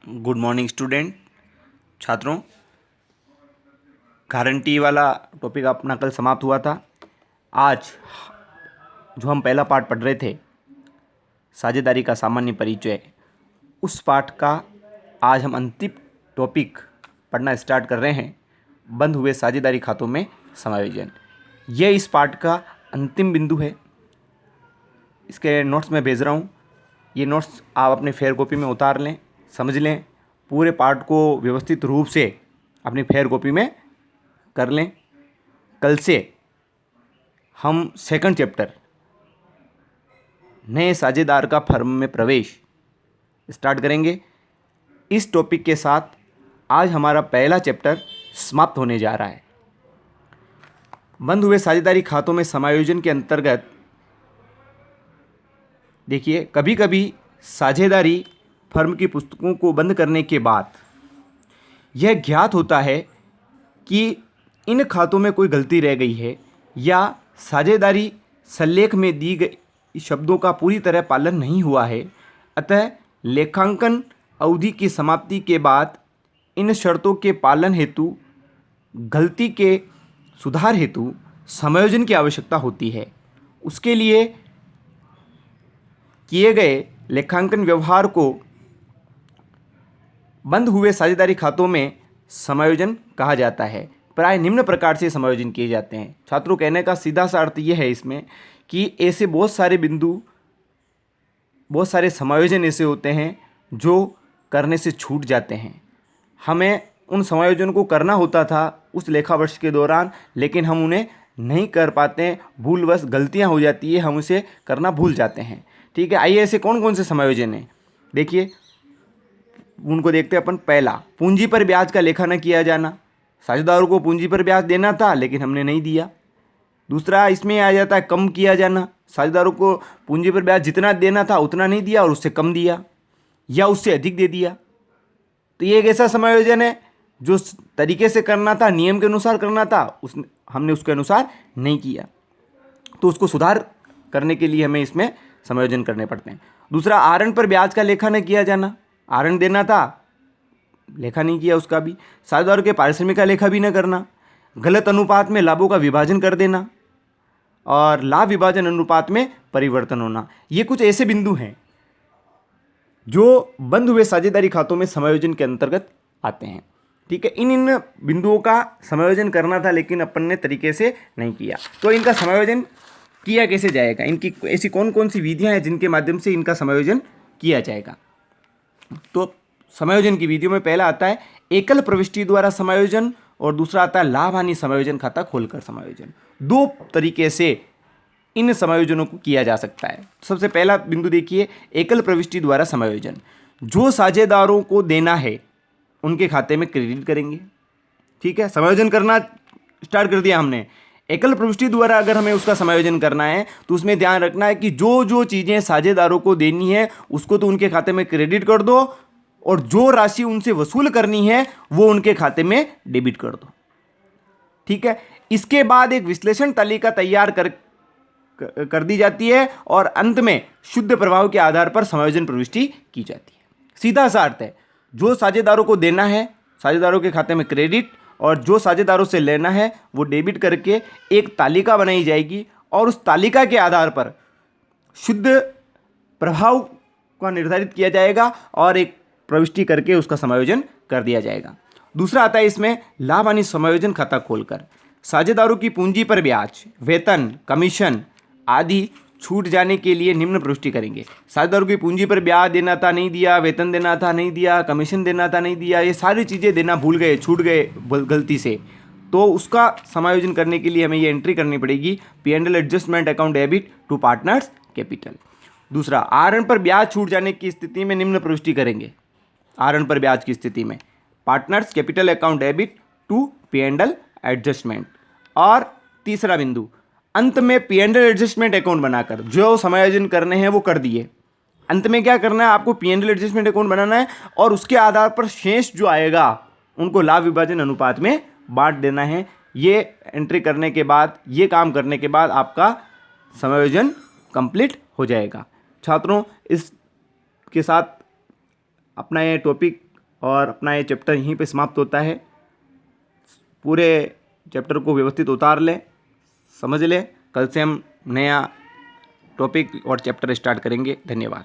Good morning student. छात्रों, guarantee वाला topic अपना कल समाप्त हुआ था। आज जो हम पहला पार्ट पढ़ रहे थे, साझेदारी का सामान्य परिचय, उस पाठ का आज हम अंतिम टॉपिक पढ़ना स्टार्ट कर रहे हैं, बंद हुए साझेदारी खातों में समायोजन। यह इस पाठ का अंतिम बिंदु है। इसके नोट्स मैं भेज रहा हूँ। ये नोट्स आप अपने फेयर कॉपी में उतार लें, समझ लें, पूरे पाठ को व्यवस्थित रूप से अपनी फेयर कॉपी में कर लें। कल से हम सेकंड चैप्टर नए साझेदार का फर्म में प्रवेश स्टार्ट करेंगे। इस टॉपिक के साथ आज हमारा पहला चैप्टर समाप्त होने जा रहा है। बंद हुए साझेदारी खातों में समायोजन के अंतर्गत देखिए, कभी कभी साझेदारी फर्म की पुस्तकों को बंद करने के बाद यह ज्ञात होता है कि इन खातों में कोई गलती रह गई है या साझेदारी सल्लेख में दी गई शब्दों का पूरी तरह पालन नहीं हुआ है। अतः लेखांकन अवधि की समाप्ति के बाद इन शर्तों के पालन हेतु गलती के सुधार हेतु समायोजन की आवश्यकता होती है। उसके लिए किए गए लेखांकन व्यवहार को बंद हुए साझेदारी खातों में समायोजन कहा जाता है। प्राय निम्न प्रकार से समायोजन किए जाते हैं। छात्रों, कहने का सीधा सा अर्थ यह है इसमें कि ऐसे बहुत सारे बिंदु, बहुत सारे समायोजन ऐसे होते हैं जो करने से छूट जाते हैं। हमें उन समायोजन को करना होता था उस लेखा वर्ष के दौरान, लेकिन हम उन्हें नहीं कर पाते हैं, भूलवश गलतियां हो जाती है, हम उसे करना भूल जाते हैं। ठीक है, आइए ऐसे कौन कौन से समायोजन हैं, देखिए उनको देखते हैं अपन। पहला, पूंजी पर ब्याज का लेखा न किया जाना। साझेदारों को पूंजी पर ब्याज देना था लेकिन हमने नहीं दिया। दूसरा, इसमें आ जाता है कम किया जाना। साझेदारों को पूंजी पर ब्याज जितना देना था उतना नहीं दिया और उससे कम दिया या उससे अधिक दे दिया। तो ये एक ऐसा समायोजन है जो तरीके से करना था, नियम के अनुसार करना था, हमने उसके अनुसार नहीं किया, तो उसको सुधार करने के लिए हमें इसमें समायोजन करने पड़ते हैं। दूसरा, आहरण पर ब्याज का लेखा न किया जाना। आहरण देना था, लेखा नहीं किया उसका भी। साझेदारों के पारिश्रमिक का लेखा भी न करना। गलत अनुपात में लाभों का विभाजन कर देना और लाभ विभाजन अनुपात में परिवर्तन होना। ये कुछ ऐसे बिंदु हैं जो बंद हुए साझेदारी खातों में समायोजन के अंतर्गत आते हैं। ठीक है, इन बिंदुओं का समायोजन करना था लेकिन अपन ने तरीके से नहीं किया। तो इनका समायोजन किया कैसे जाएगा, इनकी ऐसी कौन कौन सी विधियां हैं जिनके माध्यम से इनका समायोजन किया जाएगा। तो समायोजन की विधियों में पहला आता है एकल प्रविष्टि द्वारा समायोजन और दूसरा आता है लाभ हानि समायोजन खाता खोलकर समायोजन। दो तरीके से इन समायोजनों को किया जा सकता है। सबसे पहला बिंदु देखिए, एकल प्रविष्टि द्वारा समायोजन। जो साझेदारों को देना है उनके खाते में क्रेडिट करेंगे। ठीक है, समायोजन करना स्टार्ट कर दिया हमने। एकल प्रविष्टि द्वारा अगर हमें उसका समायोजन करना है तो उसमें ध्यान रखना है कि जो जो चीज़ें साझेदारों को देनी है उसको तो उनके खाते में क्रेडिट कर दो और जो राशि उनसे वसूल करनी है वो उनके खाते में डेबिट कर दो। ठीक है, इसके बाद एक विश्लेषण तालिका तैयार कर दी जाती है और अंत में शुद्ध प्रभाव के आधार पर समायोजन प्रविष्टि की जाती है। सीधा सा अर्थ है, जो साझेदारों को देना है साझेदारों के खाते में क्रेडिट और जो साझेदारों से लेना है वो डेबिट करके एक तालिका बनाई जाएगी और उस तालिका के आधार पर शुद्ध प्रभाव का निर्धारित किया जाएगा और एक प्रविष्टि करके उसका समायोजन कर दिया जाएगा। दूसरा आता है इसमें लाभ हानि समायोजन खाता खोलकर। साझेदारों की पूंजी पर ब्याज, वेतन, कमीशन आदि छूट जाने के लिए निम्न प्रविष्टि करेंगे। साझेदारों की पूंजी पर ब्याज देना था नहीं दिया, वेतन देना था नहीं दिया, कमीशन देना था नहीं दिया, ये सारी चीज़ें देना भूल गए, छूट गए गलती से, तो उसका समायोजन करने के लिए हमें ये एंट्री करनी पड़ेगी, P&L adjustment account debit to partners capital. दूसरा, आहरण पर ब्याज छूट जाने की स्थिति में निम्न प्रविष्टि करेंगे। आहरण पर ब्याज की स्थिति में partners capital account debit to P&L adjustment. और तीसरा बिंदु, अंत में P&L एडजस्टमेंट अकाउंट बनाकर जो समायोजन करने हैं वो कर दिए। अंत में क्या करना है, आपको P&L एडजस्टमेंट अकाउंट बनाना है और उसके आधार पर शेष जो आएगा उनको लाभ विभाजन अनुपात में बांट देना है। ये एंट्री करने के बाद, ये काम करने के बाद आपका समायोजन कंप्लीट हो जाएगा। छात्रों, इसके साथ अपना ये टॉपिक और अपना ये चैप्टर यहीं पे समाप्त होता है। पूरे चैप्टर को व्यवस्थित उतार लें, समझ लें। कल से हम नया टॉपिक और चैप्टर स्टार्ट करेंगे। धन्यवाद।